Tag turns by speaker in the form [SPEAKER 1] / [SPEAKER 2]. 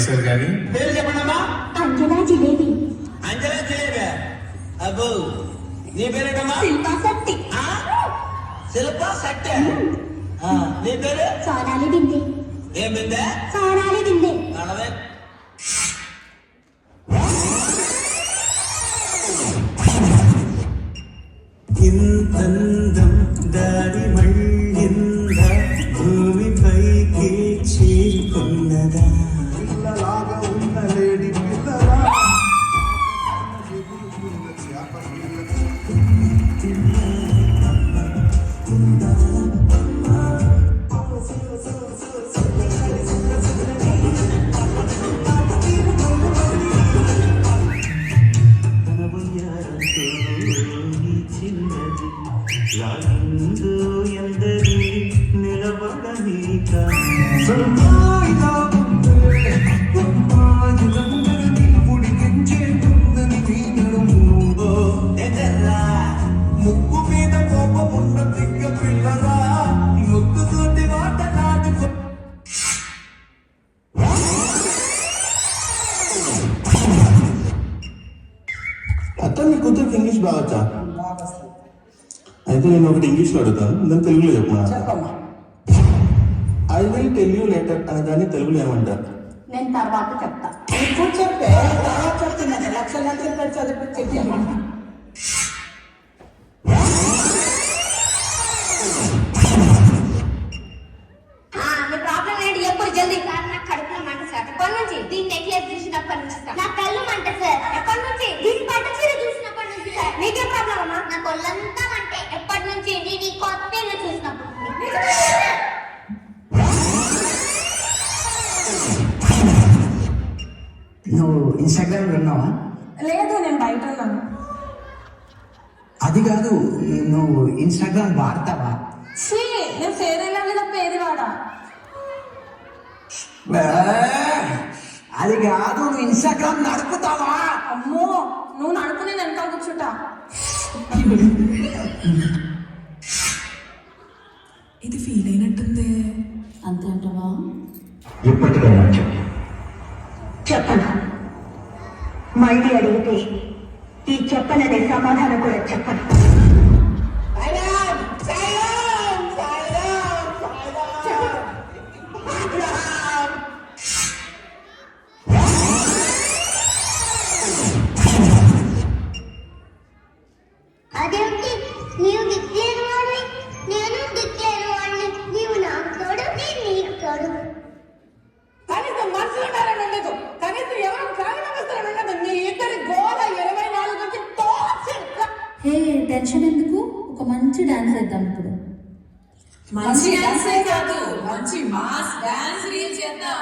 [SPEAKER 1] చేశారు కానీ
[SPEAKER 2] పేరు చెప్పండమ్మా.
[SPEAKER 3] అంజనా జిలేబీ.
[SPEAKER 2] అంజనా జిలేబీ. అబ్బో, నీ పేరేటమ్మా?
[SPEAKER 3] శిల్పా శెట్టి.
[SPEAKER 2] శిల్పా శెట్టి. నీ పేరు?
[SPEAKER 3] సోనాలి బిందె.
[SPEAKER 2] ఏం బిందె?
[SPEAKER 3] సోనాలి బిందె.
[SPEAKER 2] నడవే.
[SPEAKER 4] ఇంతందం దారి మళ్ళింద భూమిపైకి చేరుకున్నదా
[SPEAKER 5] పిల్లలాగా ఉన్న లేడి పిల్లలా
[SPEAKER 4] తన వయ్యారంతో ఈ చిన్నది రాయిందో ఎందరి నిలబడనీక
[SPEAKER 5] సన్నాయిలా ఉందే అమ్మాయిలందరినీ ఉడికించేటుందని వీణుందో
[SPEAKER 2] ఎదర్రా.
[SPEAKER 5] ముక్కు మీద కోపమున్న దిగ్గ పిల్లరా ముక్కుతోటి మాటలాడుకో
[SPEAKER 6] అతను కూతురికి ఇంగ్లీష్ బాగొచ్చా? అయితే నేను ఒకటి ఇంగ్లీష్లో అడుగుతాను, దాన్ని తెలుగులో చెప్పమా. I will tell you later అనే దాన్ని తెలుగులో ఏమంటారు?
[SPEAKER 3] నేను తర్వాత చెప్తా.
[SPEAKER 7] ఇప్పుడు చెప్పే తర్వాత చెప్తున్నాను. లక్షల లక్షలు పెట్టి చదివించి
[SPEAKER 3] మీ ప్రాబ్లం ఏంటి? ఎప్పుడు జల్దీ సార్. నాకు కడుపులో మంట సార్. ఎప్పటి నుంచి? దీన్ని నెక్లెస్ చూసినప్పటి నుంచి సార్. నా కళ్ళు మంట సార్. ఎప్పటి నుంచి? దీని పట్టు చీర చూసినప్పటి నుంచి సార్. నీకే ప్రాబ్లం అమ్మా? నాకు ఒళ్ళంతా మంటే. ఎప్పటి నుంచి? నేను ఈ కొత్త ఇల్లు చూసినప్పుడు.
[SPEAKER 7] నువ్వు ఇన్స్టాగ్రామ్ ఉన్నావా?
[SPEAKER 8] లేదు, నేను బయట ఉన్నాను.
[SPEAKER 7] అది కాదు, నువ్వు ఇన్స్టాగ్రామ్ వాడతావా?
[SPEAKER 8] ఛీ, నేను ఫేర్ అయినా తప్ప ఏది వాడా.
[SPEAKER 7] అది కాదు, నువ్వు ఇన్స్టాగ్రామ్ నడుపుతావా?
[SPEAKER 8] అమ్మో, నువ్వు నడుపు, నేను వెనకాల కూర్చుంటా. ఇది ఫీల్ అయినట్టుంది. అంతే అంటవా?
[SPEAKER 7] ఎప్పటికైనా చెప్పు.
[SPEAKER 3] చెప్పను. మళ్ళీ అడిగితే ఈ చెప్పననే సమాధానం కూడా చెప్పను. అదేంటి? నీవు దిక్లేని వాడివి, నేను దిక్లేని వాడిని. నీవు నాకు తోడు, నేను నీకు తోడు.
[SPEAKER 8] కనీసం మనుషులు ఉంటారని ఉండదు, కనీసం ఎవరు కారణమస్తారని ఉండదు. నీ ఇద్దరి గోల 24 నుంచి
[SPEAKER 9] హే, టెన్షన్ ఎందుకు? ఒక మంచి డాన్స్ వేద్దాం ఇప్పుడు.
[SPEAKER 8] మంచి డాన్సే కాదు, మంచి మాస్ డాన్స్ రీల్ చేద్దాం.